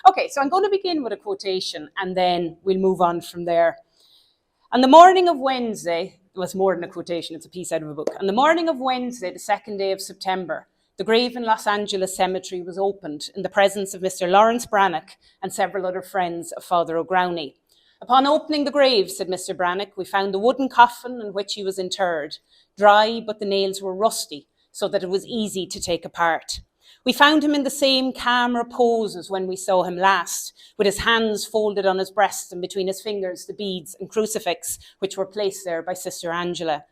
Okay, so I'm going to begin with a quotation and then we'll move on from there. On the morning of Wednesday, it was more than a quotation, it's a piece out of a book. On the morning of Wednesday, the second day of September, the grave in Los Angeles Cemetery was opened in the presence of Mr. Lawrence Brannock and several other friends of Father Ó Gramhnaigh. Upon opening the grave, said Mr. Brannock, we found the wooden coffin in which he was interred, dry, but the nails were rusty, so that it was easy to take apart. We found him in the same calm repose as when we saw him last, with his hands folded on his breast and between his fingers the beads and crucifix which were placed there by Sister Angela.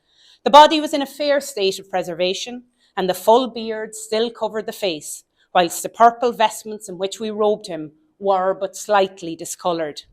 The body was in a fair state of preservation, and the full beard still covered the face, whilst the purple vestments in which we robed him were but slightly discoloured.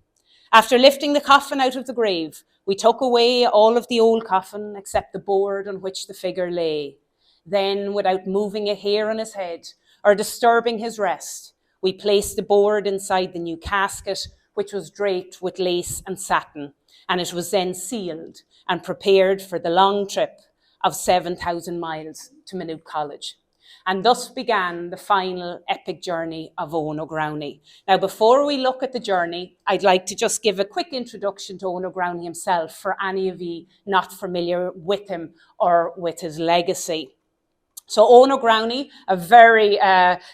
After lifting the coffin out of the grave, we took away all of the old coffin except the board on which the figure lay. Then, without moving a hair on his head or disturbing his rest, we placed the board inside the new casket, which was draped with lace and satin, and it was then sealed and prepared for the long trip of 7,000 miles to Maynooth College. And thus began the final epic journey of Eoghan Ó Gramhnaigh. Now, before we look at the journey, I'd like to just give a quick introduction to Eoghan Ó Gramhnaigh himself for any of you not familiar with him or with his legacy. So Eoghan Ó Gramhnaigh, a very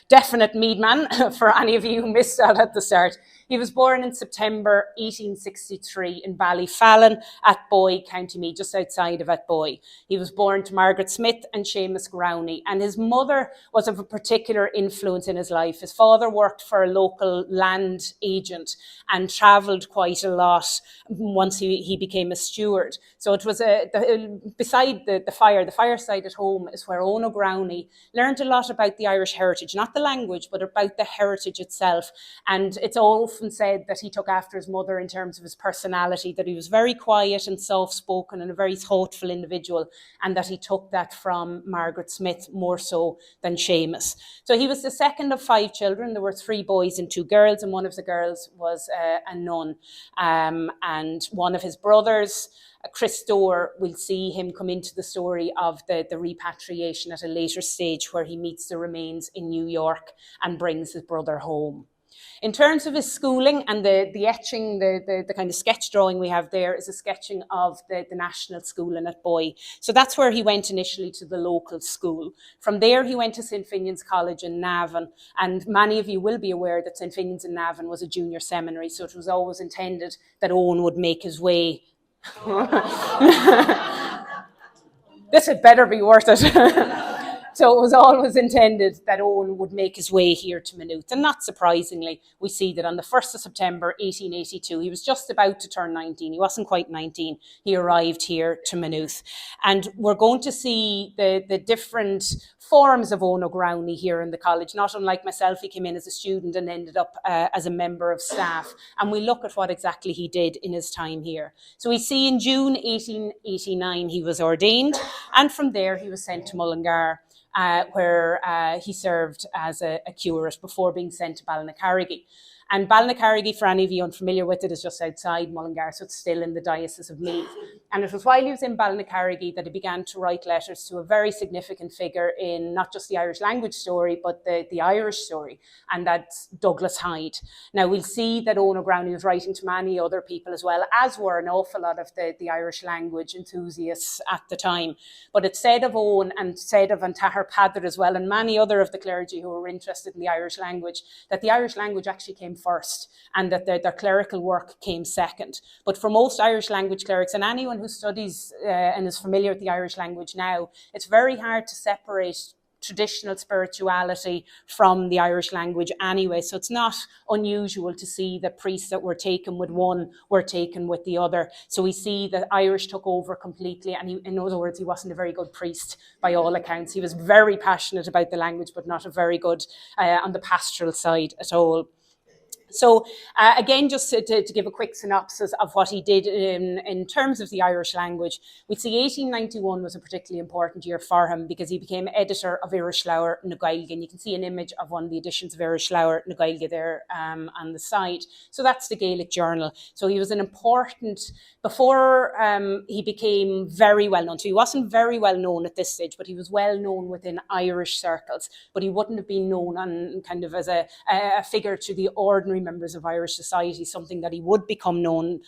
definite Meath man, for any of you who missed that at the start. He was born in September 1863 in Ballyfallon, Athboy, County Meath, just outside of Athboy. He was born to Margaret Smith and Seamus Gramhnaigh, and his mother was of a particular influence in his life. His father worked for a local land agent and travelled quite a lot once he became a steward. So it was beside the fireside at home is where Eoghan Ó Gramhnaigh learned a lot about the Irish heritage, not the language, but about the heritage itself. And it's often said that he took after his mother in terms of his personality, that he was very quiet and soft-spoken and a very thoughtful individual, and that he took that from Margaret Smith more so than Seamus. So he was the second of 5 children. There were 3 boys and 2 girls, and one of the girls was a nun. And one of his brothers, Chris Dorr, we'll see him come into the story of the repatriation at a later stage where he meets the remains in New York and brings his brother home. In terms of his schooling and the etching, the kind of sketch drawing we have there is a sketching of the National School in Athboy. So that's where he went initially, to the local school. From there he went to St. Finian's College in Navan, and many of you will be aware that St. Finian's in Navan was a junior seminary, so it was always intended that Eoghan would make his way. This had better be worth it. So it was always intended that Eoghan would make his way here to Maynooth. And not surprisingly, we see that on the 1st of September 1882, he was just about to turn 19. He wasn't quite 19. He arrived here to Maynooth. And we're going to see the different forms of Eoghan Ó Gramhnaigh here in the college. Not unlike myself, he came in as a student and ended up as a member of staff. And we look at what exactly he did in his time here. So we see in June 1889, he was ordained. And from there, he was sent to Mullingar, where he served as a curate before being sent to Ballynacarrigy. And Ballynacarrigy, for any of you unfamiliar with it, is just outside Mullingar, so it's still in the Diocese of Meath. And it was while he was in Ballynacarrigy that he began to write letters to a very significant figure in not just the Irish language story, but the Irish story, and that's Douglas Hyde. Now, we'll see that Eoghan Ó Gramhnaigh was writing to many other people as well, as were an awful lot of the Irish language enthusiasts at the time. But it's said of Eoghan and said of Antahar Padder as well, and many other of the clergy who were interested in the Irish language, that the Irish language actually came first and that their clerical work came second. But for most Irish language clerics, and anyone who studies and is familiar with the Irish language now, it's very hard to separate traditional spirituality from the Irish language anyway. So it's not unusual to see that priests that were taken with one were taken with the other. So we see that Irish took over completely, and in other words, he wasn't a very good priest by all accounts. He was very passionate about the language, but not a very good on the pastoral side at all. So again, just to give a quick synopsis of what he did in terms of the Irish language, we'd see 1891 was a particularly important year for him because he became editor of Irish Leabhar na Gaeilge, and you can see an image of one of the editions of Irish Leabhar na Gaeilge there on the side. So that's the Gaelic journal. So he was an important, before he became very well known, so he wasn't very well known at this stage, but he was well known within Irish circles, but he wouldn't have been known on kind of as a figure to the ordinary members of Irish society, something that he would become known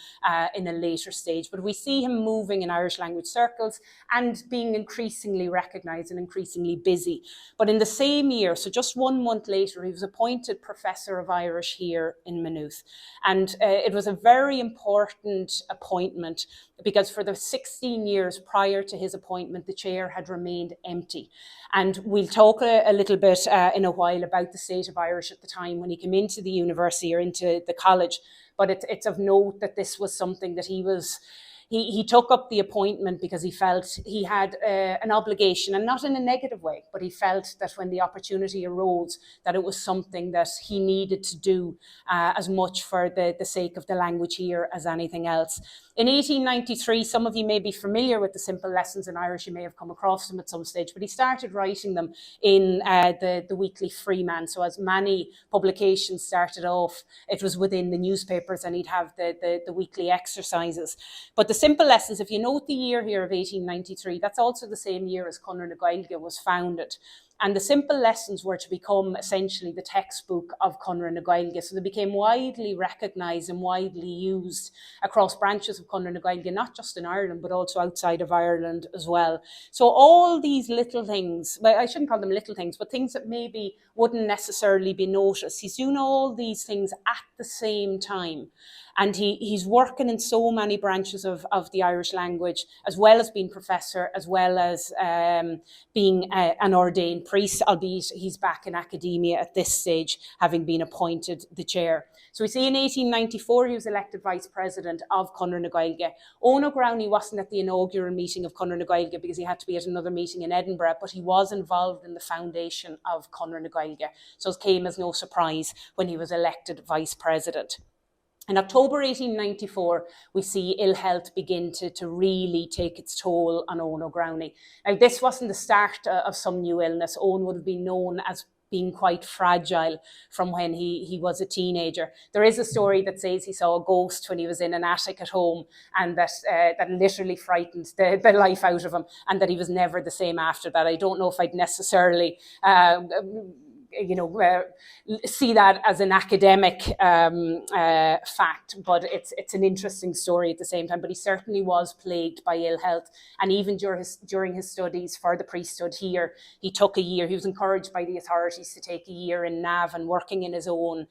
in a later stage. But we see him moving in Irish language circles and being increasingly recognised and increasingly busy. But in the same year, so just 1 month later, he was appointed Professor of Irish here in Maynooth. And it was a very important appointment because for the 16 years prior to his appointment, the chair had remained empty. And we'll talk a little bit in a while about the state of Irish at the time when he came into the university or into the college. But it's of note that this was something that he took up the appointment because he felt he had an obligation, and not in a negative way, but he felt that when the opportunity arose, that it was something that he needed to do as much for the sake of the language here as anything else. In 1893, some of you may be familiar with the simple lessons in Irish. You may have come across them at some stage, but he started writing them in the weekly Freeman. So as many publications started off, it was within the newspapers, and he'd have the weekly exercises. But the simple lessons, if you note the year here of 1893, that's also the same year as Conradh na Gaeilge was founded. And the simple lessons were to become essentially the textbook of Conradh na Gaeilge. So they became widely recognised and widely used across branches of Conradh na Gaeilge, not just in Ireland, but also outside of Ireland as well. So all these little things, well, I shouldn't call them little things, but things that maybe wouldn't necessarily be noticed. He's doing all these things at the same time. And he's working in so many branches of the Irish language, as well as being professor, as well as being an ordained priest, albeit he's back in academia at this stage, having been appointed the chair. So we see in 1894, he was elected vice president of Conradh na Gaeilge. Eoghan Ó Gramhnaigh wasn't at the inaugural meeting of Conradh na Gaeilge because he had to be at another meeting in Edinburgh, but he was involved in the foundation of Conradh na Gaeilge. So it came as no surprise when he was elected vice president. In October 1894, we see ill health begin to really take its toll on Eoghan Ó Gramhnaigh. Now, this wasn't the start of some new illness. Eoghan would have been known as being quite fragile from when he was a teenager. There is a story that says he saw a ghost when he was in an attic at home, and that literally frightened the life out of him, and that he was never the same after that. I don't know if I'd necessarily see that as an academic fact, but it's an interesting story at the same time. But he certainly was plagued by ill health, and even during his studies for the priesthood here, he took a year. He was encouraged by the authorities to take a year in Navan, working in his own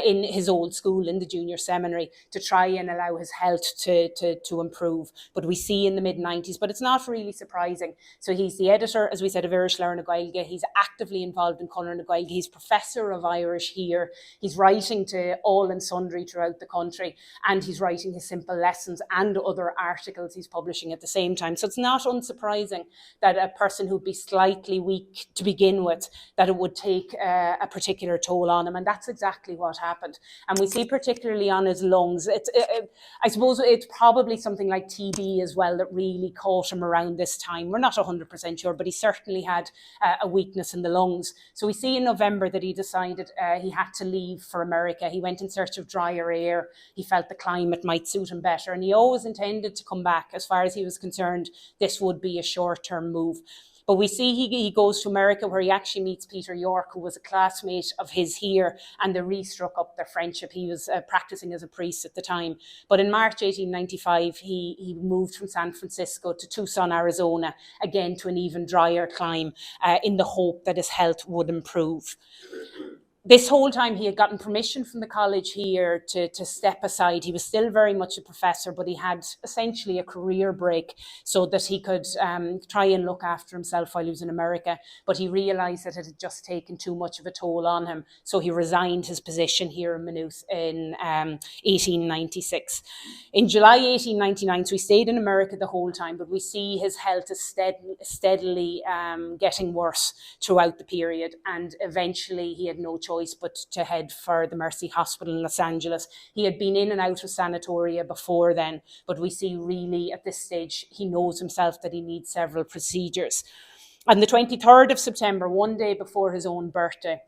in his old school in the junior seminary, to try and allow his health to improve. But we see in the mid-90s, but it's not really surprising. So he's the editor, as we said, of Irish Leabhar na Gaeilge. He's actively involved in Conradh na Gaeilge. He's professor of Irish here. He's writing to all and sundry throughout the country, and he's writing his simple lessons and other articles he's publishing at the same time. So it's not unsurprising that a person who'd be slightly weak to begin with, that it would take a particular toll on him. And that's exactly what happened. And we see particularly on his lungs, I suppose it's probably something like TB as well that really caught him around this time. We're not 100% sure, but he certainly had a weakness in the lungs. So we see in November that he decided he had to leave for America. He went in search of drier air. He felt the climate might suit him better, and he always intended to come back. As far as he was concerned, this would be a short-term move. But we see he goes to America, where he actually meets Peter York, who was a classmate of his here, and they re-struck up their friendship. He was practicing as a priest at the time. But in March 1895, he moved from San Francisco to Tucson, Arizona, again to an even drier climate, in the hope that his health would improve. This whole time he had gotten permission from the college here to step aside. He was still very much a professor, but he had essentially a career break so that he could try and look after himself while he was in America. But he realised that it had just taken too much of a toll on him. So he resigned his position here in Maynooth in 1896. In July 1899, so he stayed in America the whole time, but we see his health is steadily getting worse throughout the period. And eventually he had no choice choice but to head for the Mercy Hospital in Los Angeles. He had been in and out of sanatoria before then, but we see really at this stage he knows himself that he needs several procedures. On the 23rd of September, one day before his own birthday,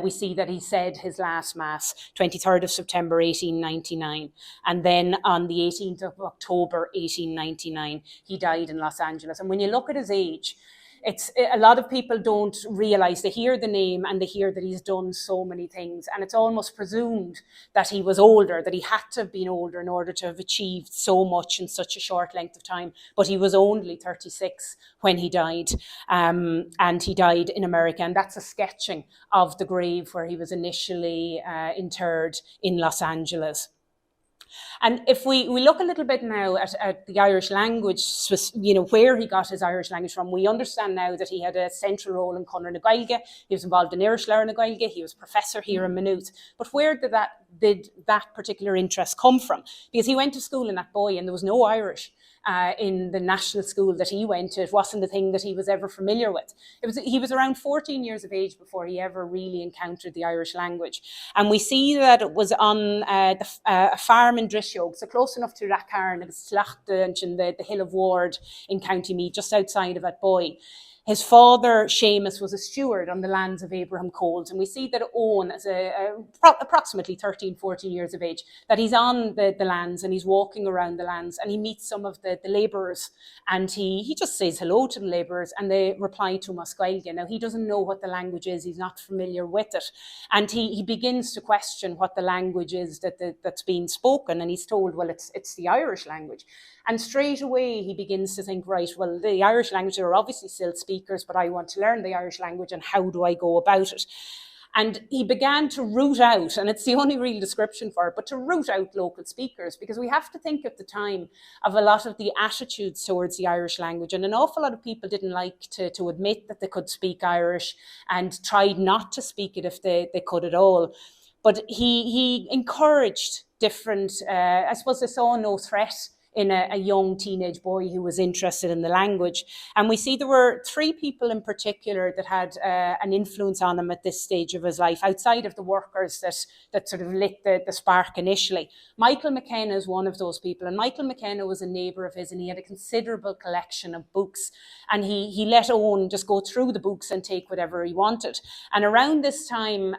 we see that he said his last Mass, 23rd of September 1899. And then on the 18th of October 1899, he died in Los Angeles. And when you look at his age, it's a lot of people don't realise. They hear the name and they hear that he's done so many things, and it's almost presumed that he was older, that he had to have been older in order to have achieved so much in such a short length of time. But he was only 36 when he died, and he died in America, and that's a sketching of the grave where he was initially interred in Los Angeles. And if we look a little bit now at the Irish language, where he got his Irish language from, we understand now that he had a central role in Conradh na Gaeilge. He was involved in Irish Learn na Gaeilge. He was professor here in Maynooth. But where did that particular interest come from? Because he went to school in that boy and there was no Irish. In the national school that he went to. It wasn't the thing that he was ever familiar with. He was around 14 years of age before he ever really encountered the Irish language. And we see that it was on a farm in Drier, so close enough to Rathcarn, it was Slachte and the Hill of Ward in County Meath, just outside of Atboy. His father, Seamus, was a steward on the lands of Abraham Coles. And we see that Eoghan, as approximately 13, 14 years of age, that he's on the lands and he's walking around the lands and he meets some of the labourers. And he just says hello to the labourers and they reply to him as Gaeilge. Now, he doesn't know what the language is. He's not familiar with it. And he begins to question what the language is that's being spoken. And he's told, well, it's the Irish language. And straight away, he begins to think, right, well, the Irish language, there are obviously still speakers, but I want to learn the Irish language, and how do I go about it? And he began to root out, and it's the only real description for it, but to root out local speakers, because we have to think at the time of a lot of the attitudes towards the Irish language. And an awful lot of people didn't like to admit that they could speak Irish and tried not to speak it if they could at all. But he encouraged different, I suppose they saw no threat in a young teenage boy who was interested in the language. And we see there were three people in particular that had an influence on him at this stage of his life, outside of the workers that sort of lit the spark initially. Michael McKenna is one of those people, and Michael McKenna was a neighbour of his, and he had a considerable collection of books, and he let Eoghan just go through the books and take whatever he wanted. And around this time,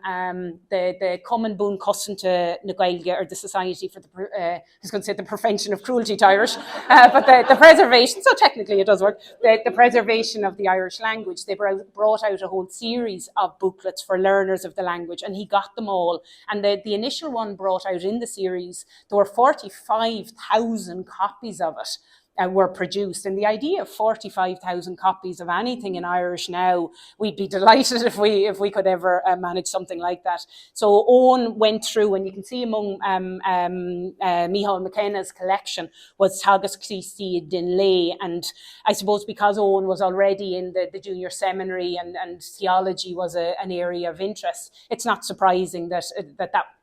the Common Boon Cusanta na Gaeilge, or the Society for I was going to say the Prevention of Cruelty to Irish, but the preservation, so technically it does work, the preservation of the Irish language, they brought out a whole series of booklets for learners of the language, and he got them all. And the initial one brought out in the series, there were 45,000 copies of it. Were produced. And the idea of 45,000 copies of anything in Irish now, we'd be delighted if we could ever manage something like that. So Eoghan went through, and you can see among Micheál McKenna's collection was Tagas Christi din Lay. And I suppose because Eoghan was already in the junior seminary and theology was an area of interest, it's not surprising that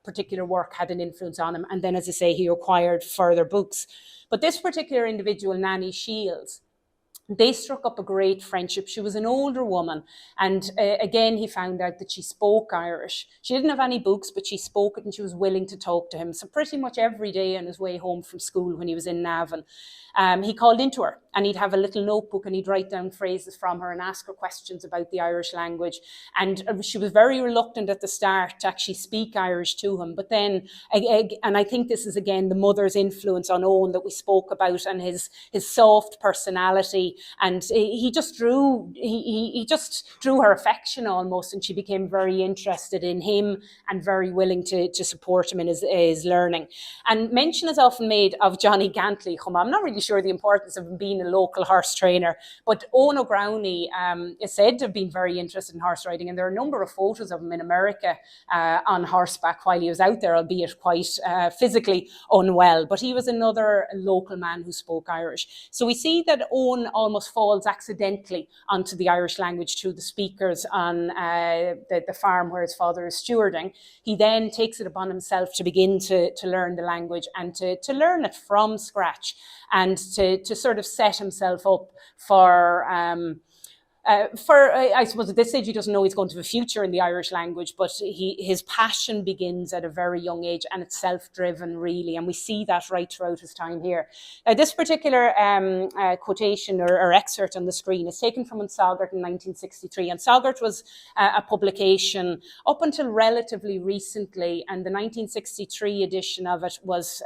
particular work had an influence on him. And then, as I say, he acquired further books. But this particular individual, Nanny Shields, they struck up a great friendship. She was an older woman, and again, he found out that she spoke Irish. She didn't have any books, but she spoke it, and she was willing to talk to him. So pretty much every day on his way home from school when he was in Navan, he called into her, and he'd have a little notebook, and he'd write down phrases from her and ask her questions about the Irish language. And she was very reluctant at the start to actually speak Irish to him. But then, and I think this is again the mother's influence on Eoghan that we spoke about, and his soft personality. And he just drew her affection almost, and she became very interested in him and very willing to support him in his learning. And mention is often made of Johnny Gantley. I'm not really sure the importance of him being a local horse trainer, but Eoghan Ó Gramhnaigh is said to have been very interested in horse riding, and there are a number of photos of him in America on horseback while he was out there, albeit quite physically unwell. But he was another local man who spoke Irish. So we see that Eoghan almost falls accidentally onto the Irish language through the speakers on the farm where his father is stewarding. He then takes it upon himself to begin to learn the language and to learn it from scratch, and to sort of set himself up for I suppose at this stage he doesn't know he's going to have a future in the Irish language, but his passion begins at a very young age, and it's self-driven really, and we see that right throughout his time here. This particular quotation or excerpt on the screen is taken from Sogart in 1963, and Sogart was a publication up until relatively recently, and the 1963 edition of it was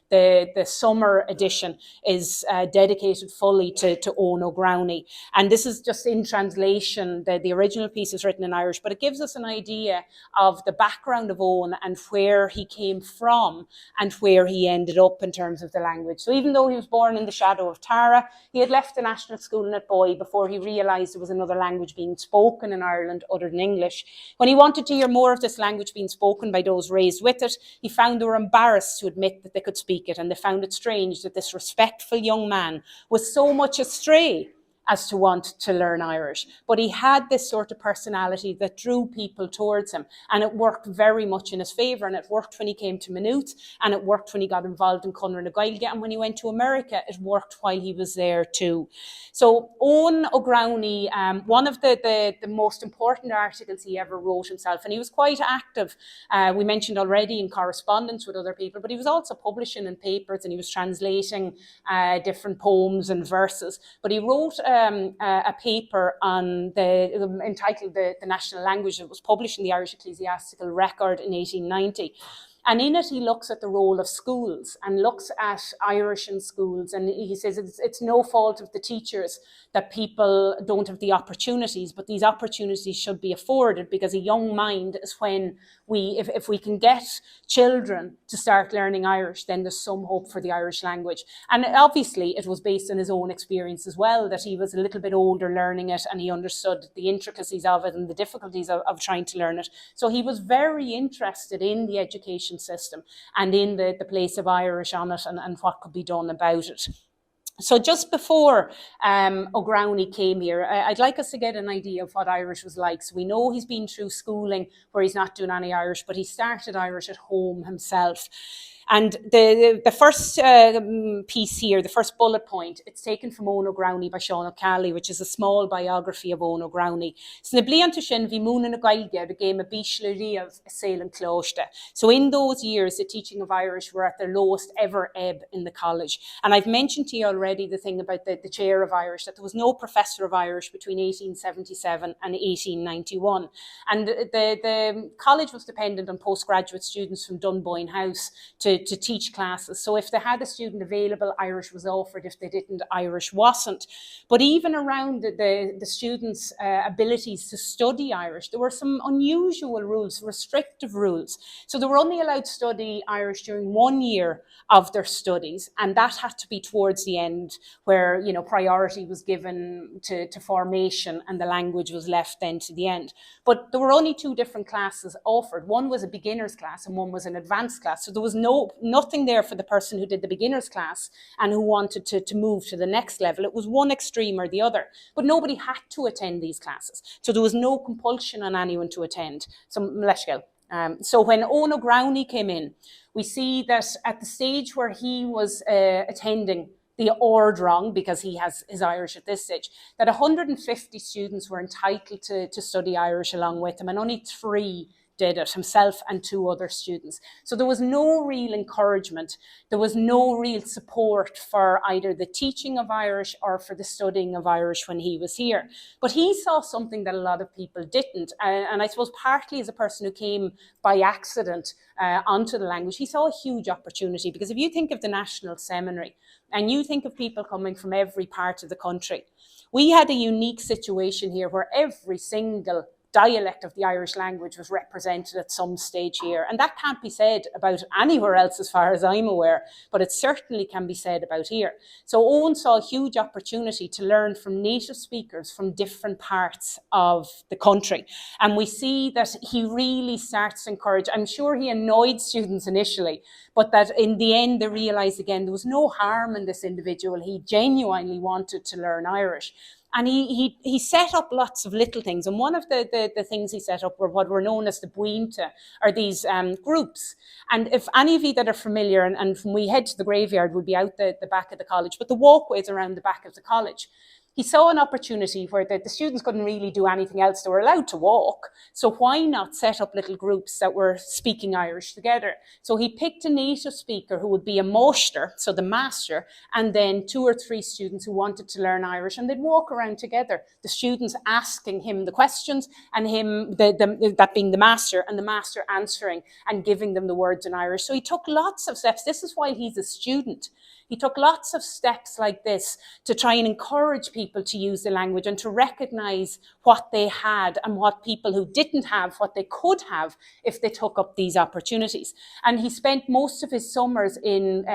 the summer edition is dedicated fully to Eoghan Ó Gramhnaigh, and this is just in translation. The original piece is written in Irish, but it gives us an idea of the background of Eoghan and where he came from and where he ended up in terms of the language. So even though he was born in the shadow of Tara, he had left the national school in Boy before he realised there was another language being spoken in Ireland other than English. When he wanted to hear more of this language being spoken by those raised with it, he found they were embarrassed to admit that they could speak it, and they found it strange that this respectful young man was so much astray as to want to learn Irish. But he had this sort of personality that drew people towards him, and it worked very much in his favour, and it worked when he came to Maynooth, and it worked when he got involved in Conradh and Gaeilge, and when he went to America, it worked while he was there too. So Eoghan Ó Gramhnaigh, one of the most important articles he ever wrote himself, and he was quite active, we mentioned already, in correspondence with other people, but he was also publishing in papers, and he was translating different poems and verses. But he wrote a paper on entitled the National Language that was published in the Irish Ecclesiastical Record in 1890. And in it, he looks at the role of schools and looks at Irish in schools. And he says it's no fault of the teachers that people don't have the opportunities, but these opportunities should be afforded, because a young mind is when if we can get children to start learning Irish, then there's some hope for the Irish language. And obviously it was based on his own experience as well, that he was a little bit older learning it, and he understood the intricacies of it and the difficulties of trying to learn it. So he was very interested in the education system and in the place of Irish on it, and what could be done about it. So just before Ó Gramhnaigh came here, I'd like us to get an idea of what Irish was like. So we know he's been through schooling where he's not doing any Irish, but he started Irish at home himself. And the first piece here, the first bullet point, it's taken from Eoghan Ó Gramhnaigh by Sean O'Callaghan, which is a small biography of Eoghan Ó Gramhnaigh. Sna blianta sin bhí múna na Gaeilge the game of bísle riamh sail and cloiste. So in those years, the teaching of Irish were at their lowest ever ebb in the college. And I've mentioned to you already the thing about the chair of Irish, that there was no professor of Irish between 1877 and 1891. And the college was dependent on postgraduate students from Dunboyne House to teach classes. So if they had a student available, Irish was offered. If they didn't, Irish wasn't. But even around the students' abilities to study Irish, there were some unusual rules, restrictive rules. So they were only allowed to study Irish during 1 year of their studies, and that had to be towards the end, where priority was given to formation and the language was left then to the end. But there were only two different classes offered. One was a beginner's class and one was an advanced class. So there was nothing there for the person who did the beginner's class and who wanted to move to the next level. It was one extreme or the other, but nobody had to attend these classes. So there was no compulsion on anyone to attend. So let's go. So when Eoghan Ó Gramhnaigh came in, we see that at the stage where he was attending the Ordrong, because he has his Irish at this stage, that 150 students were entitled to study Irish along with him, and only 3 did it, himself and 2 other students. So there was no real encouragement. There was no real support for either the teaching of Irish or for the studying of Irish when he was here. But he saw something that a lot of people didn't. And I suppose partly as a person who came by accident onto the language, he saw a huge opportunity. Because if you think of the National Seminary and you think of people coming from every part of the country, we had a unique situation here where every single dialect of the Irish language was represented at some stage here. And that can't be said about anywhere else as far as I'm aware, but it certainly can be said about here. So Eoghan saw a huge opportunity to learn from native speakers from different parts of the country. And we see that he really starts to encourage, I'm sure he annoyed students initially, but that in the end they realised again there was no harm in this individual. He genuinely wanted to learn Irish. And he set up lots of little things. And one of the things he set up were what were known as the buinte, or these groups. And if any of you that are familiar, and when we head to the graveyard, we'll be out the back of the college, but the walkways around the back of the college. he saw an opportunity where the students couldn't really do anything else. They were allowed to walk. So why not set up little groups that were speaking Irish together? So he picked a native speaker who would be a máiste, so the master, and then 2 or 3 students who wanted to learn Irish, and they'd walk around together, the students asking him the questions and him, that being the master, and the master answering and giving them the words in Irish. So he took lots of steps. This is why he's a student. He took lots of steps like this to try and encourage people to use the language and to recognise what they had and what people who didn't have, what they could have if they took up these opportunities. And he spent most of his summers in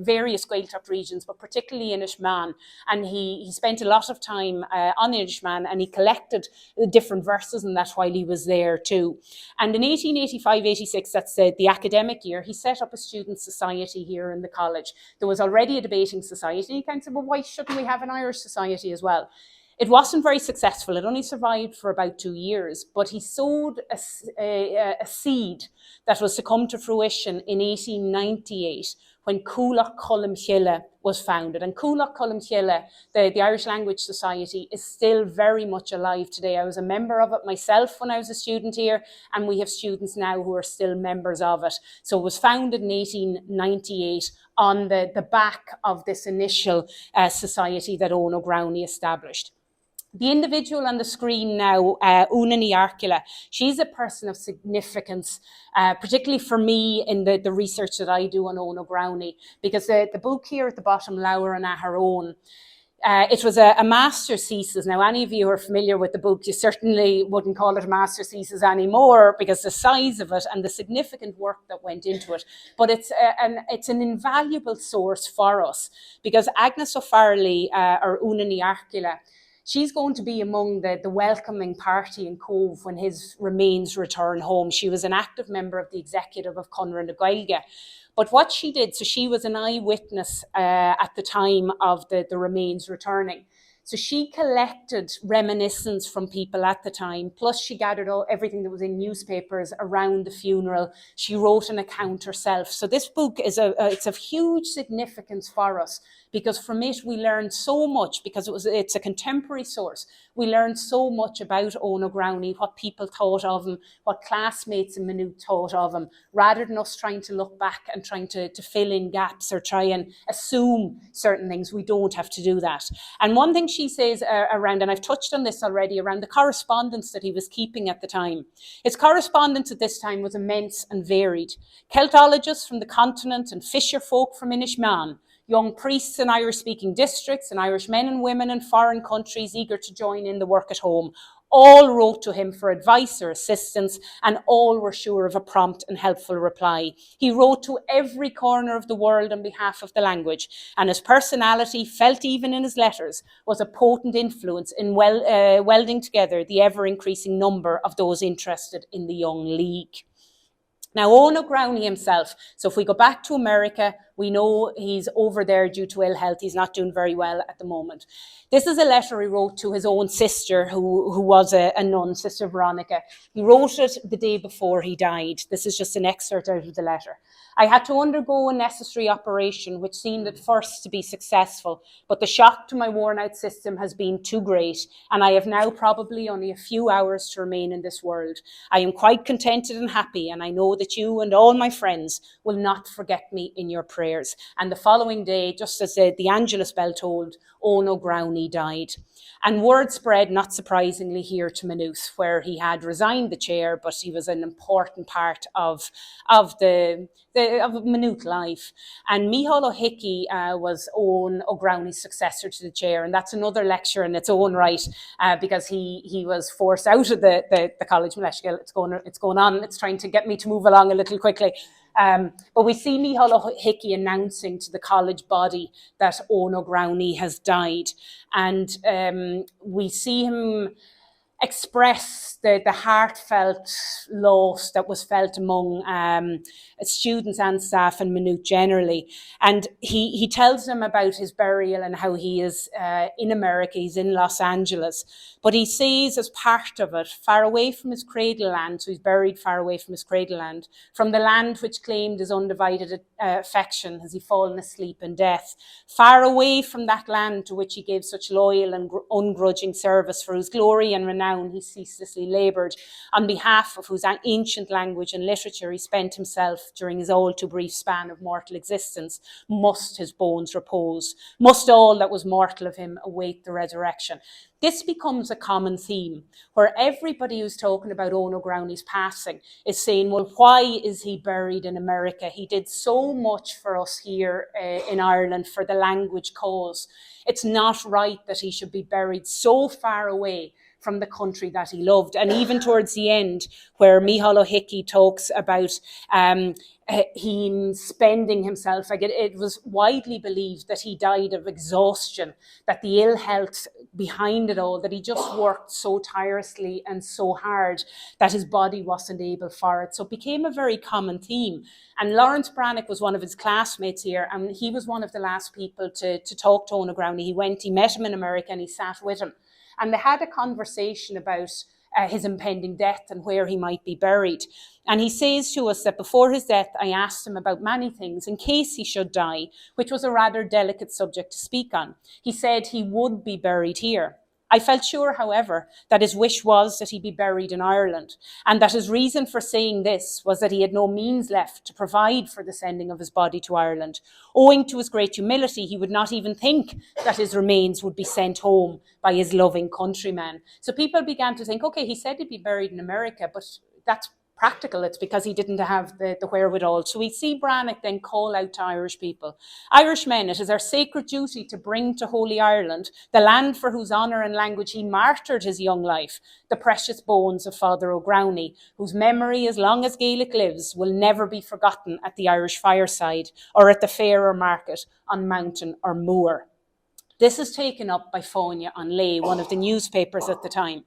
various Gaeltacht regions, but particularly in Inishmaan. And he spent a lot of time on Inishmaan, and he collected the different verses and that while he was there too. And in 1885-86, that's the academic year, he set up a student society here in the college. There was already a debating society, and he kind of said, well, why shouldn't we have an Irish society as well? It wasn't very successful. It only survived for about 2 years, but he sowed a seed that was to come to fruition in 1898 when Cúlach Columcille was founded. And Cúlach Columcille, the Irish Language Society, is still very much alive today. I was a member of it myself when I was a student here, and we have students now who are still members of it. So it was founded in 1898 on the back of this initial society that Eoghan Ó Gramhnaigh established. The individual on the screen now, Eoghan Ní Mhaonaigh, she's a person of significance, particularly for me in the research that I do on Eoghan Ó Gramhnaigh, because the book here at the bottom, Laura and Her Own, it was a master's thesis. Now, any of you who are familiar with the book, you certainly wouldn't call it a master's thesis anymore because the size of it and the significant work that went into it. But it's an invaluable source for us because Agnes O'Farrelly, or Eoghan Ní Mhaonaigh, she's going to be among the welcoming party in Cobh when his remains return home. She was an active member of the executive of Conradh and Gaeilge. But what she did, so she was an eyewitness at the time of the remains returning. So she collected reminiscence from people at the time, plus she gathered everything that was in newspapers around the funeral. She wrote an account herself. So this book is it's of huge significance for us because from it we learned so much, because it's a contemporary source. We learned so much about Eoghan Ó Gramhnaigh, what people thought of him, what classmates in Maynooth thought of him, rather than us trying to look back and trying to fill in gaps or try and assume certain things. We don't have to do that. And one thing she says around, and I've touched on this already, around the correspondence that he was keeping at the time. His correspondence at this time was immense and varied. Celtologists from the continent and fisher folk from Inishmaan, young priests in Irish-speaking districts and Irish men and women in foreign countries eager to join in the work at home, all wrote to him for advice or assistance, and all were sure of a prompt and helpful reply. He wrote to every corner of the world on behalf of the language, and his personality, felt even in his letters, was a potent influence in welding together the ever-increasing number of those interested in the Young League. Now, Eoghan Ó Gramhnaigh himself, so if we go back to America, we know he's over there due to ill health. He's not doing very well at the moment. This is a letter he wrote to his own sister, who was a nun, Sister Veronica. He wrote it the day before he died. This is just an excerpt out of the letter. I had to undergo a necessary operation, which seemed at first to be successful, but the shock to my worn-out system has been too great, and I have now probably only a few hours to remain in this world. I am quite contented and happy, and I know that you and all my friends will not forget me in your prayers. And the following day, just as the Angelus bell tolled, Eoghan Ó Gramhnaigh died. And word spread, not surprisingly, here to Maynooth, where he had resigned the chair, but he was an important part of Maynooth life. And Micheál Ó Hickey was Eoghan Ó Gramhnaigh's successor to the chair, and that's another lecture in its own right, because he was forced out of the college. It's going on. It's trying to get me to move along a little quickly. But we see Micheál Ó Hickey announcing to the college body that Eoghan Ó Gramhnaigh has died. And we see him express the heartfelt loss that was felt among students and staff in Maynooth generally. And he tells them about his burial and how he is in America, he's in Los Angeles. But he says as part of it, far away from his cradle land, so he's buried far away from his cradle land, from the land which claimed his undivided affection has he fallen asleep in death. Far away from that land to which he gave such loyal and ungrudging service, for whose glory and renown he ceaselessly laboured, on behalf of whose ancient language and literature he spent himself during his all too brief span of mortal existence, must his bones repose, must all that was mortal of him await the resurrection. This becomes a common theme where everybody who's talking about Eoghan Ó Gramhnaigh's passing is saying, well, why is he buried in America? He did so much for us here in Ireland for the language cause. It's not right that he should be buried so far away from the country that he loved. And even towards the end, where Mícheál Ó Hickey talks about him spending himself, like it was widely believed that he died of exhaustion, that the ill health behind it all, that he just worked so tirelessly and so hard that his body wasn't able for it. So it became a very common theme. And Lawrence Brannock was one of his classmates here, and he was one of the last people to talk to Eoghan Ó Gramhnaigh. He met him in America and he sat with him. And they had a conversation about his impending death and where he might be buried. And he says to us that before his death, I asked him about many things in case he should die, which was a rather delicate subject to speak on. He said he would be buried here. I felt sure, however, that his wish was that he be buried in Ireland, and that his reason for saying this was that he had no means left to provide for the sending of his body to Ireland. Owing to his great humility, he would not even think that his remains would be sent home by his loving countrymen. So people began to think, okay, he said he'd be buried in America, but that's practical. It's because he didn't have the wherewithal. So we see Brannock then call out to Irish people. Irishmen, it is our sacred duty to bring to Holy Ireland, the land for whose honour and language he martyred his young life, the precious bones of Father Ó Gramhnaigh, whose memory, as long as Gaelic lives, will never be forgotten at the Irish fireside or at the fair or market, on mountain or moor. This is taken up by Fáinne an Lae, one of the newspapers at the time.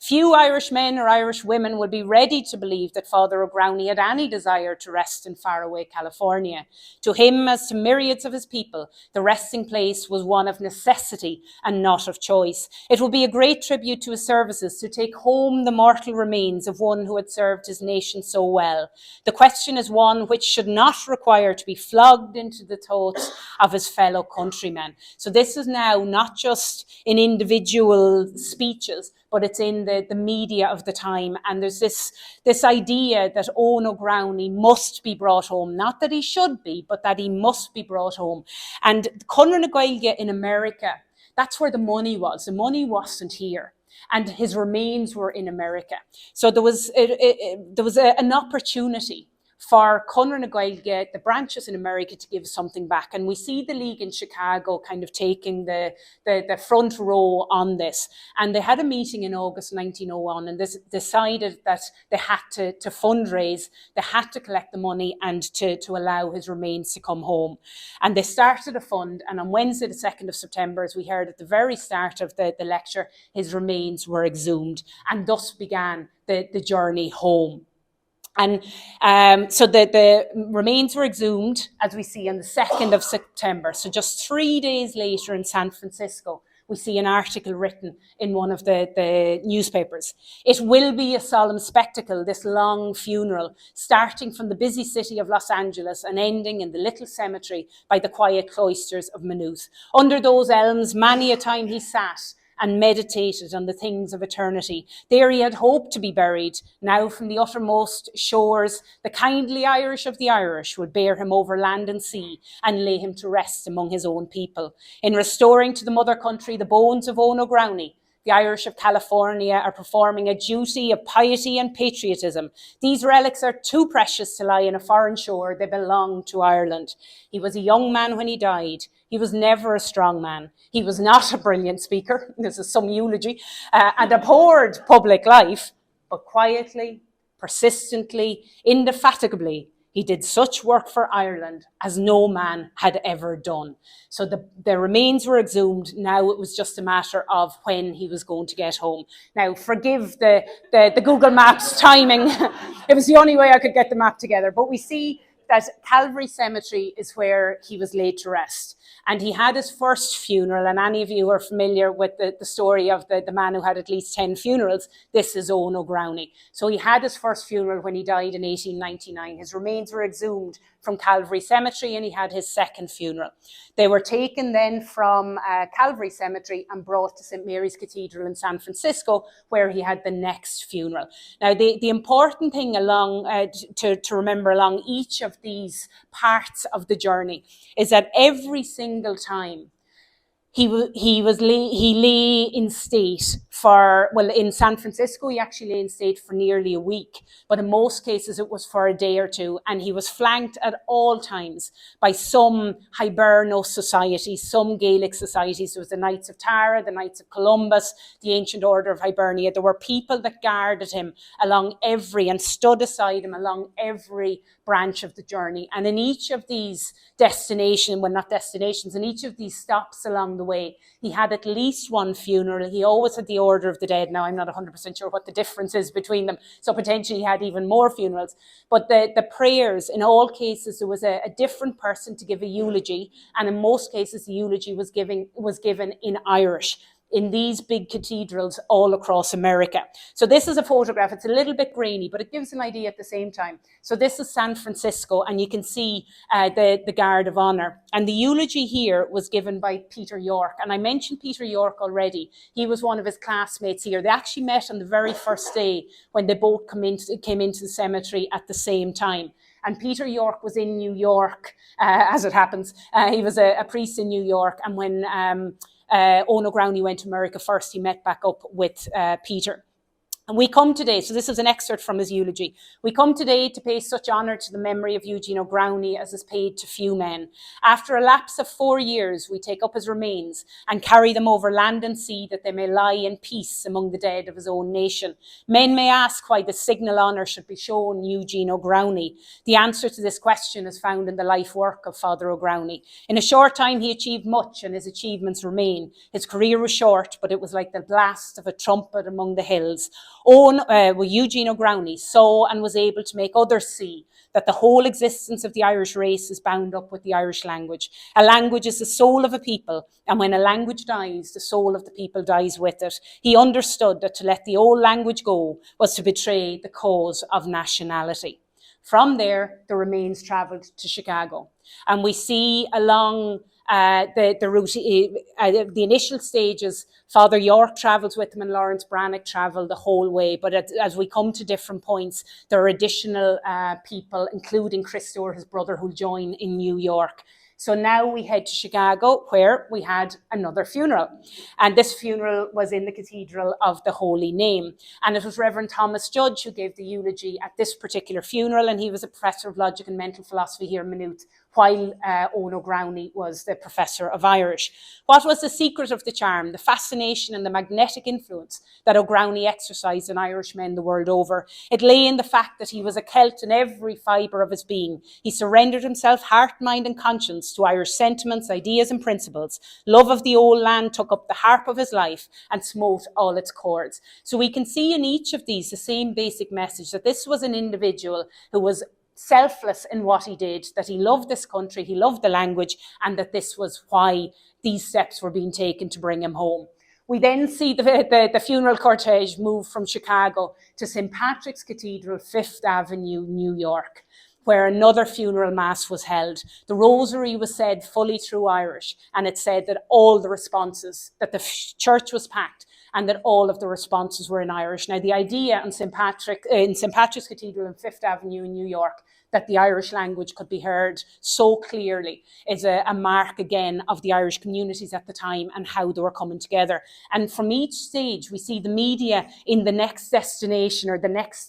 Few Irish men or Irish women would be ready to believe that Father Ó Gramhnaigh had any desire to rest in faraway California. To him, as to myriads of his people, the resting place was one of necessity and not of choice. It would be a great tribute to his services to take home the mortal remains of one who had served his nation so well. The question is one which should not require to be flogged into the thoughts of his fellow countrymen. So this is now not just in individual speeches, but it's in the media of the time. And there's this idea that Eoghan Ó Gramhnaigh must be brought home. Not that he should be, but that he must be brought home. And Conradh na Gaeilge in America, that's where the money was. The money wasn't here. And his remains were in America. So there was an opportunity for Conradh na Gaeilge, the branches in America, to give something back. And we see the League in Chicago kind of taking the front row on this. And they had a meeting in August 1901 and this decided that they had to fundraise, they had to collect the money and to allow his remains to come home. And they started a fund, and on Wednesday the 2nd of September, as we heard at the very start of the lecture, his remains were exhumed, and thus began the journey home. And so the remains were exhumed, as we see, on the 2nd of September. So just 3 days later in San Francisco, we see an article written in one of the newspapers. It will be a solemn spectacle, this long funeral, starting from the busy city of Los Angeles and ending in the little cemetery by the quiet cloisters of Maynooth. Under those elms, many a time he sat and meditated on the things of eternity. There he had hoped to be buried. Now from the uttermost shores, the kindly Irish of the Irish would bear him over land and sea and lay him to rest among his own people. In restoring to the mother country the bones of Eoghan Ó Gramhnaigh, the Irish of California are performing a duty of piety and patriotism. These relics are too precious to lie in a foreign shore. They belong to Ireland. He was a young man when he died. He was never a strong man. He was not a brilliant speaker. This is some eulogy. And abhorred public life, but quietly, persistently, indefatigably, He did such work for Ireland as no man had ever done. So the remains were exhumed. Now it was just a matter of when he was going to get home. Now, forgive the Google Maps timing. It was the only way I could get the map together. But we see that Calvary Cemetery is where he was laid to rest. And he had his first funeral, and any of you who are familiar with the story of the man who had at least 10 funerals, this is Eoghan Ó Gramhnaigh. So he had his first funeral when he died in 1899. His remains were exhumed from Calvary Cemetery, and he had his second funeral. They were taken then from Calvary Cemetery and brought to St. Mary's Cathedral in San Francisco, where he had the next funeral. Now, the important thing along to remember along each of these parts of the journey is that every single time he lay in state for, well, in San Francisco, he actually lay in state for nearly a week. But in most cases, it was for a day or two. And he was flanked at all times by some Hiberno societies, some Gaelic societies. There was the Knights of Tara, the Knights of Columbus, the Ancient Order of Hibernia. There were people that guarded him along and stood aside him along every branch of the journey. And in each of these in each of these stops along the way, he had at least one funeral. He always had the Order of the Dead. Now, I'm not 100% sure what the difference is between them, so potentially he had even more funerals. But the prayers, in all cases, there was a different person to give a eulogy, and in most cases, the eulogy was given in Irish, in these big cathedrals all across America. So this is a photograph. It's a little bit grainy, but it gives an idea at the same time. So this is San Francisco, and you can see the Guard of Honor. And the eulogy here was given by Peter York. And I mentioned Peter York already. He was one of his classmates here. They actually met on the very first day when they both came into the cemetery at the same time. And Peter York was in New York, as it happens. He was a priest in New York. And when Eoghan Ó Gramhnaigh went to America first, he met back up with Peter. And we come today, so this is an excerpt from his eulogy. We come today to pay such honour to the memory of Eoghan Ó Gramhnaigh as is paid to few men. After a lapse of 4 years, we take up his remains and carry them over land and sea that they may lie in peace among the dead of his own nation. Men may ask why the signal honour should be shown Eoghan Ó Gramhnaigh. The answer to this question is found in the life work of Father Ó Gramhnaigh. In a short time, he achieved much, and his achievements remain. His career was short, but it was like the blast of a trumpet among the hills. Eoghan Ó Gramhnaigh saw and was able to make others see that the whole existence of the Irish race is bound up with the Irish language. A language is the soul of a people, and when a language dies, the soul of the people dies with it. He understood that to let the old language go was to betray the cause of nationality. From there, the remains travelled to Chicago, and we see along the route, the initial stages, Father York travels with them and Lawrence Brannock travel the whole way. But as we come to different points, there are additional people, including Christo, his brother, who'll join in New York. So now we head to Chicago, where we had another funeral. And this funeral was in the Cathedral of the Holy Name. And it was Reverend Thomas Judge who gave the eulogy at this particular funeral. And he was a professor of logic and mental philosophy here in Maynooth, while Eoghan Ó Gramhnaigh was the professor of Irish. What was the secret of the charm, the fascination and the magnetic influence that Ó Gramhnaigh exercised on Irishmen the world over? It lay in the fact that he was a Celt in every fibre of his being. He surrendered himself, heart, mind and conscience, to Irish sentiments, ideas and principles. Love of the old land took up the harp of his life and smote all its chords. So we can see in each of these the same basic message, that this was an individual who was selfless in what he did, that he loved this country, he loved the language, and that this was why these steps were being taken to bring him home. We then see the funeral cortege move from Chicago to St. Patrick's Cathedral, 5th Avenue, New York, where another funeral mass was held. The rosary was said fully through Irish, and it said that all the responses, that the church was packed, and that all of the responses were in Irish. Now, the idea in St. Patrick's Cathedral in 5th Avenue in New York, that the Irish language could be heard so clearly, is a mark again of the Irish communities at the time and how they were coming together. And from each stage, we see the media in the next destination or the next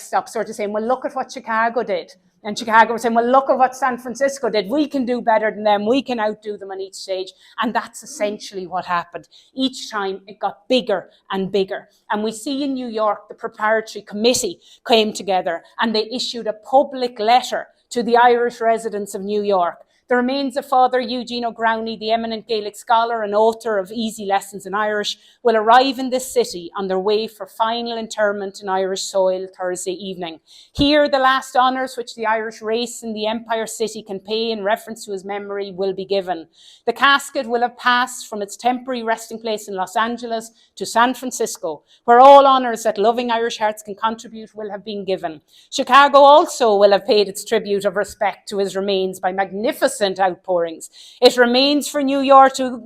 stop sort of saying, well, look at what Chicago did. And Chicago were saying, well, look at what San Francisco did. We can do better than them. We can outdo them on each stage. And that's essentially what happened. Each time it got bigger and bigger. And we see in New York, the preparatory committee came together and they issued a public letter to the Irish residents of New York. The remains of Father Eoghan Ó Gramhnaigh, the eminent Gaelic scholar and author of Easy Lessons in Irish, will arrive in this city on their way for final interment in Irish soil Thursday evening. Here, the last honours which the Irish race in the Empire City can pay in reference to his memory will be given. The casket will have passed from its temporary resting place in Los Angeles to San Francisco, where all honours that loving Irish hearts can contribute will have been given. Chicago also will have paid its tribute of respect to his remains by magnificent outpourings. It remains for New York to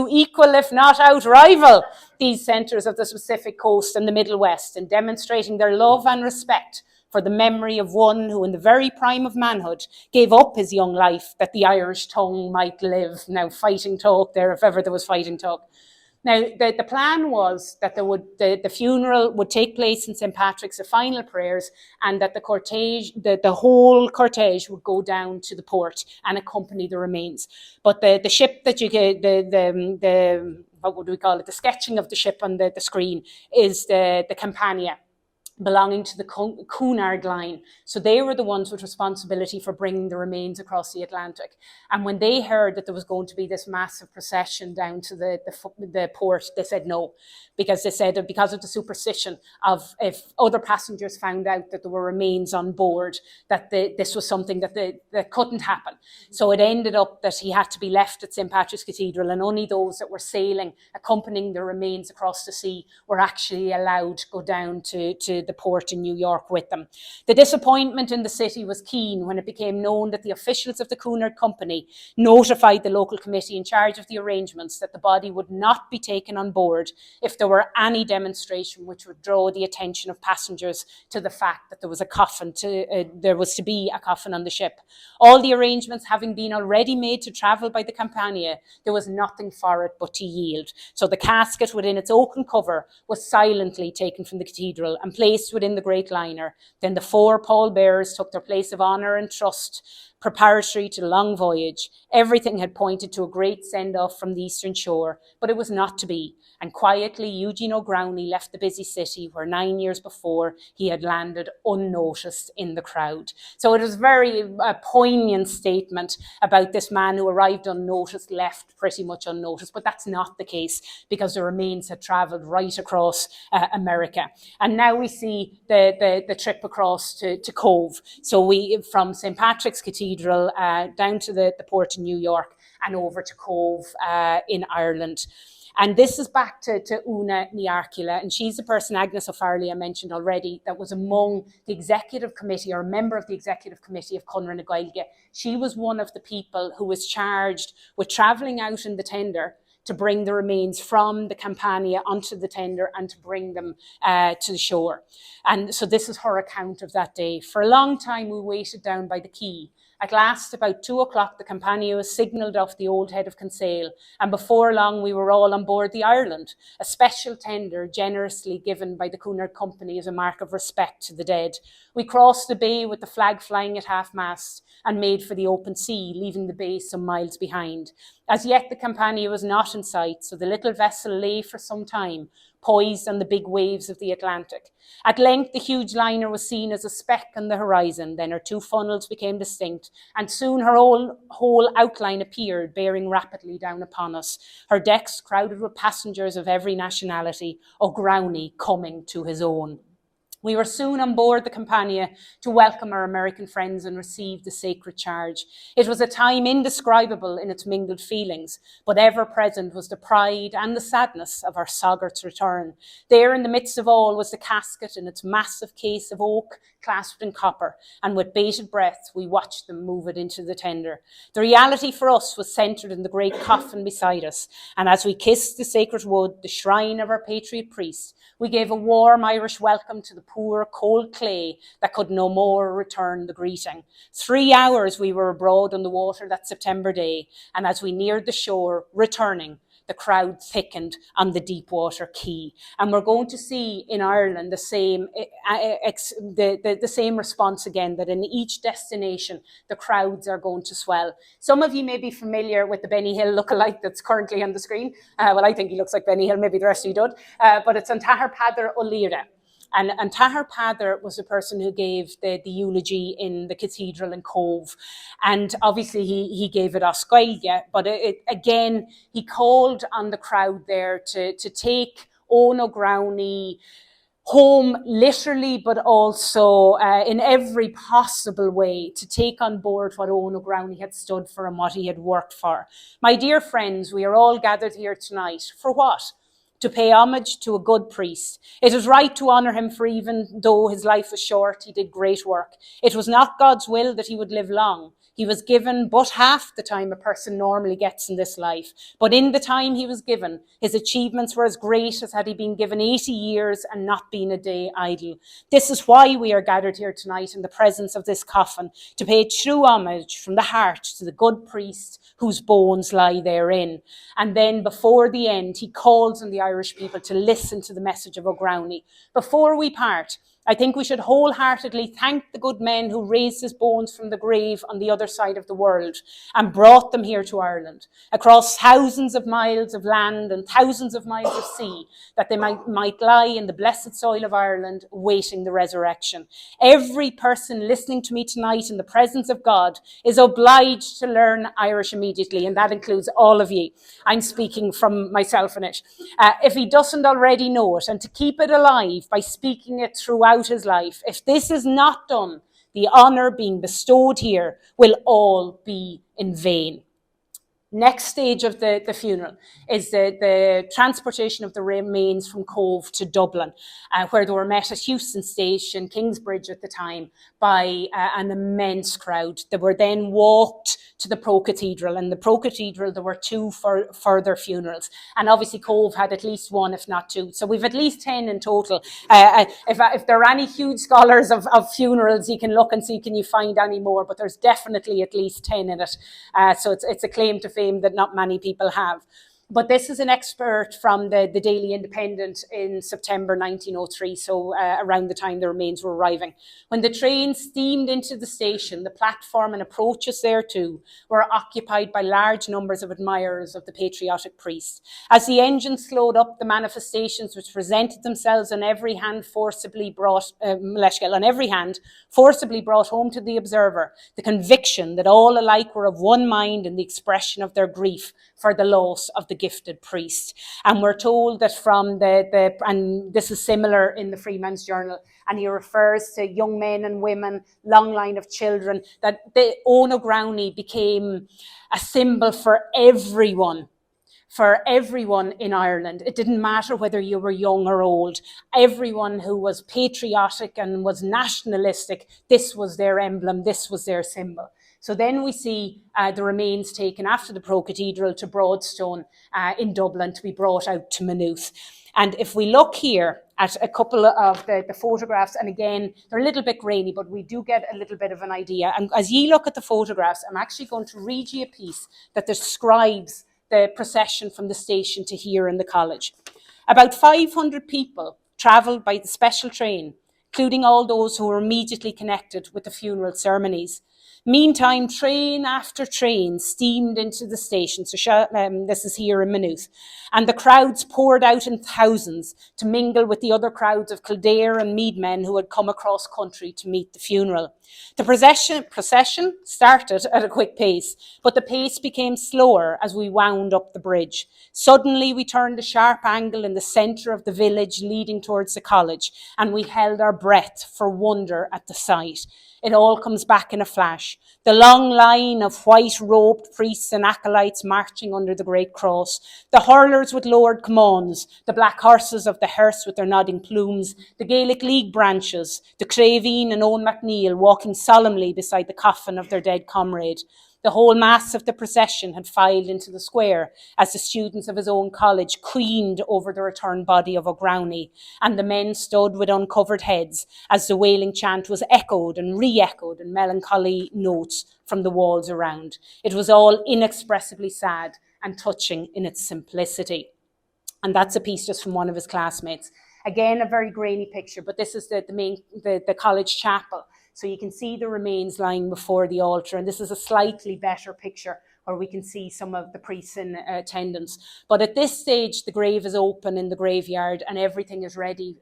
equal, if not outrival, these centres of the Pacific Coast and the Middle West in demonstrating their love and respect for the memory of one who in the very prime of manhood gave up his young life that the Irish tongue might live. Now, fighting talk there, if ever there was fighting talk. Now, the plan was that the funeral would take place in St. Patrick's, the final prayers, and that the whole cortege would go down to the port and accompany the remains. But the ship that you get, what would we call it? The sketching of the ship on the screen is the Campania, belonging to the Conradh line. So they were the ones with responsibility for bringing the remains across the Atlantic. And when they heard that there was going to be this massive procession down to the port, they said no, because they said because of the superstition of if other passengers found out that there were remains on board, that this was something that couldn't happen. So it ended up that he had to be left at St. Patrick's Cathedral, and only those that were sailing, accompanying the remains across the sea, were actually allowed to go down to the port in New York with them. The disappointment in the city was keen when it became known that the officials of the Cunard Company notified the local committee in charge of the arrangements that the body would not be taken on board if there were any demonstration which would draw the attention of passengers to the fact that there was to be a coffin on the ship. All the arrangements having been already made to travel by the Campania, there was nothing for it but to yield. So the casket within its oaken cover was silently taken from the cathedral and placed within the great liner. Then the four pallbearers took their place of honour and trust, preparatory to the long voyage. Everything had pointed to a great send-off from the eastern shore, but it was not to be. And quietly, Eoghan Ó Gramhnaigh left the busy city where 9 years before he had landed unnoticed in the crowd. So it was very poignant statement about this man who arrived unnoticed, left pretty much unnoticed. But that's not the case, because the remains had travelled right across America. And now we see the trip across to Cove. So we, from St. Patrick's Cathedral down to the port in New York and over to Cove in Ireland. And this is back to Una Niarcula, and she's the person, Agnes O'Farrelly, I mentioned already, that was among the executive committee, or a member of the executive committee of Conradh na Gaeilge. She was one of the people who was charged with travelling out in the tender to bring the remains from the Campania onto the tender and to bring them to the shore. And so this is her account of that day. For a long time, we waited down by the quay. At last, about 2 o'clock, the Campania was signalled off the old head of Kinsale, and before long we were all on board the Ireland, a special tender generously given by the Cunard Company as a mark of respect to the dead. We crossed the bay with the flag flying at half-mast and made for the open sea, leaving the bay some miles behind. As yet the Campania was not in sight, so the little vessel lay for some time, poised on the big waves of the Atlantic. At length, the huge liner was seen as a speck on the horizon. Then her two funnels became distinct, and soon her whole outline appeared, bearing rapidly down upon us, her decks crowded with passengers of every nationality, Ó Gramhnaigh coming to his own. We were soon on board the Campania to welcome our American friends and receive the sacred charge. It was a time indescribable in its mingled feelings, but ever present was the pride and the sadness of our Soggart's return. There in the midst of all was the casket in its massive case of oak clasped in copper, and with bated breath we watched them move it into the tender. The reality for us was centred in the great coffin beside us, and as we kissed the sacred wood, the shrine of our patriot priest, we gave a warm Irish welcome to the poor cold clay that could no more return the greeting. 3 hours we were abroad on the water that September day, and as we neared the shore, returning, the crowd thickened on the Deepwater Quay. And we're going to see in Ireland the same response again, that in each destination, the crowds are going to swell. Some of you may be familiar with the Benny Hill lookalike that's currently on the screen. Well, I think he looks like Benny Hill, maybe the rest of you don't. But it's an Tahar Padar O'Leary. And Tahar Padar was the person who gave the eulogy in the cathedral in Cove. And obviously he gave it as Gaeilge, but again, he called on the crowd there to take Eoghan Ó Gramhnaigh home literally, but also in every possible way, to take on board what Eoghan Ó Gramhnaigh had stood for and what he had worked for. My dear friends, we are all gathered here tonight for what? To pay homage to a good priest. It is right to honour him, for even though his life was short, he did great work. It was not God's will that he would live long. He was given but half the time a person normally gets in this life. But in the time he was given, his achievements were as great as had he been given 80 years and not been a day idle. This is why we are gathered here tonight in the presence of this coffin, to pay true homage from the heart to the good priest whose bones lie therein. And then before the end, he calls on the Irish people to listen to the message of Ó Gramhnaigh. Before we part, I think we should wholeheartedly thank the good men who raised his bones from the grave on the other side of the world and brought them here to Ireland, across thousands of miles of land and thousands of miles of sea, that they might lie in the blessed soil of Ireland, waiting the resurrection. Every person listening to me tonight in the presence of God is obliged to learn Irish immediately, and that includes all of you. I'm speaking from myself in it. If he doesn't already know it, and to keep it alive by speaking it throughout his life. If this is not done, the honour being bestowed here will all be in vain. Next stage of the funeral is the transportation of the remains from Cove to Dublin, where they were met at Houston Station, Kingsbridge at the time, by an immense crowd. They were then walked to the Pro-Cathedral. And the Pro-Cathedral, there were two further funerals. And obviously Cove had at least one, if not two. So we've at least 10 in total. If there are any huge scholars of funerals, you can look and see, can you find any more? But there's definitely at least 10 in it. So it's a claim to fame that not many people have. But this is an expert from the Daily Independent in September 1903, so around the time the remains were arriving. When the train steamed into the station, the platform and approaches thereto were occupied by large numbers of admirers of the patriotic priest. As the engine slowed up, the manifestations which presented themselves on every hand forcibly brought home to the observer the conviction that all alike were of one mind in the expression of their grief for the loss of the gifted priest. And we're told that from and this is similar in the Freeman's Journal, and he refers to young men and women, long line of children, that the Eoghan Ó Gramhnaigh became a symbol for everyone in Ireland. It didn't matter whether you were young or old. Everyone who was patriotic and was nationalistic, this was their emblem, this was their symbol. So then we see the remains taken after the Pro-Cathedral to Broadstone in Dublin to be brought out to Maynooth. And if we look here at a couple of the photographs, and again, they're a little bit grainy, but we do get a little bit of an idea. And as ye look at the photographs, I'm actually going to read you a piece that describes the procession from the station to here in the college. About 500 people travelled by the special train, including all those who were immediately connected with the funeral ceremonies. Meantime, train after train steamed into the station. So this is here in Maynooth. And the crowds poured out in thousands to mingle with the other crowds of Kildare and Meath men who had come across country to meet the funeral. The procession started at a quick pace, but the pace became slower as we wound up the bridge. Suddenly, we turned a sharp angle in the centre of the village leading towards the college, and we held our breath for wonder at the sight. It all comes back in a flash. The long line of white-robed priests and acolytes marching under the great cross, the hurlers with lowered commands, the black horses of the hearse with their nodding plumes, the Gaelic League branches, the Craveen and Eoin MacNeill walking solemnly beside the coffin of their dead comrade. The whole mass of the procession had filed into the square as the students of his own college queened over the returned body of Ó Gramhnaigh, and the men stood with uncovered heads as the wailing chant was echoed and re-echoed in melancholy notes from the walls around. It was all inexpressibly sad and touching in its simplicity. And that's a piece just from one of his classmates. Again, a very grainy picture, but this is the college chapel. So you can see the remains lying before the altar, and this is a slightly better picture where we can see some of the priests in attendance. But at this stage, the grave is open in the graveyard and everything is ready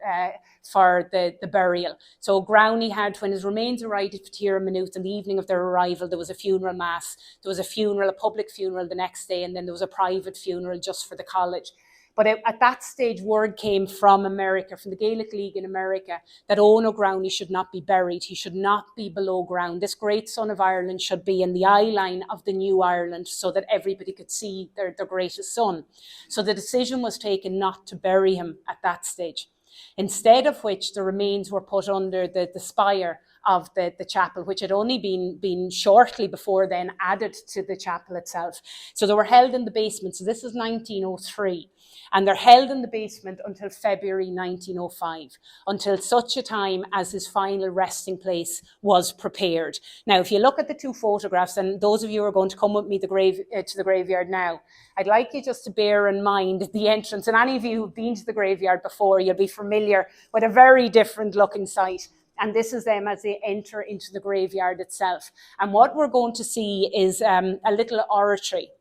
for the burial. So Gramhnaigh had, when his remains arrived here in Maynooth on the evening of their arrival, there was a funeral mass. There was a funeral, a public funeral the next day, and then there was a private funeral just for the college. But at that stage, word came from America, from the Gaelic League in America, that Eoghan Ó Gramhnaigh should not be buried. He should not be below ground. This great son of Ireland should be in the eye line of the new Ireland so that everybody could see their greatest son. So the decision was taken not to bury him at that stage. Instead of which, the remains were put under the spire of the chapel, which had only been shortly before then added to the chapel itself. So they were held in the basement. So this is 1903. And they're held in the basement until February 1905, until such a time as his final resting place was prepared. Now, if you look at the two photographs, and those of you who are going to come with me to the graveyard now, I'd like you just to bear in mind the entrance. And any of you who've been to the graveyard before, you'll be familiar with a very different looking site. And this is them as they enter into the graveyard itself. And what we're going to see is a little oratory.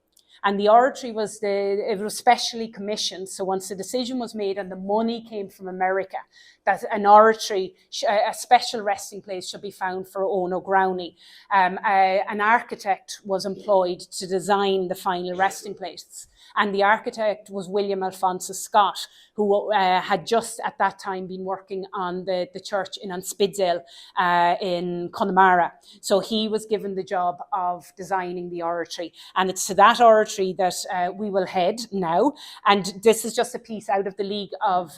And the oratory was specially commissioned. So once the decision was made and the money came from America, that an oratory, a special resting place should be found for Eoghan Ó Gramhnaigh. An architect was employed to design the final resting place. And the architect was William Alphonsus Scott, who had just at that time been working on the church in Anspidzale in Connemara. So he was given the job of designing the oratory. And it's to that oratory that we will head now. And this is just a piece out of the League of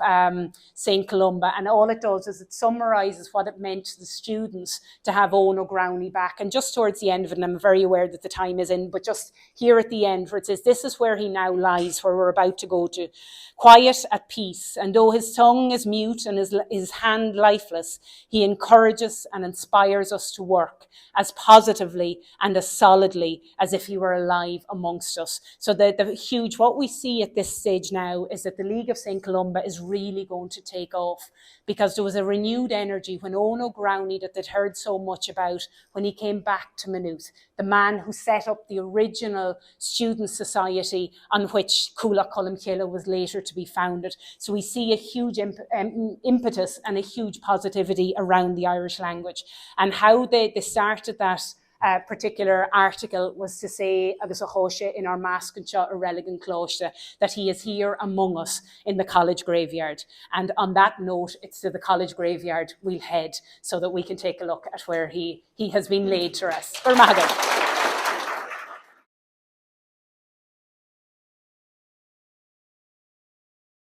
St. Columba. And all it does is it summarises what it meant to the students to have Eoghan Ó Gramhnaigh back. And just towards the end of it, and I'm very aware that the time is in, but just here at the end where it says, this is where he now lies, where we're about to go to. Quiet, at peace, and though his tongue is mute and his hand lifeless, he encourages and inspires us to work as positively and as solidly as if he were alive amongst us. So the huge, what we see at this stage now is that the League of St. Columba is really going to take off, because there was a renewed energy when Eoghan Ó Gramhnaigh, that they'd heard so much about, when he came back to Maynooth, the man who set up the original student society on which Cúlach Columcille was later to be founded. So we see a huge impetus and a huge positivity around the Irish language. And how they started that particular article was to say, agus a hóise in our Mascanseo a Religan Cloiste, that he is here among us in the college graveyard. And on that note, it's to the college graveyard we'll head so that we can take a look at where he has been laid to rest. Or Magadh.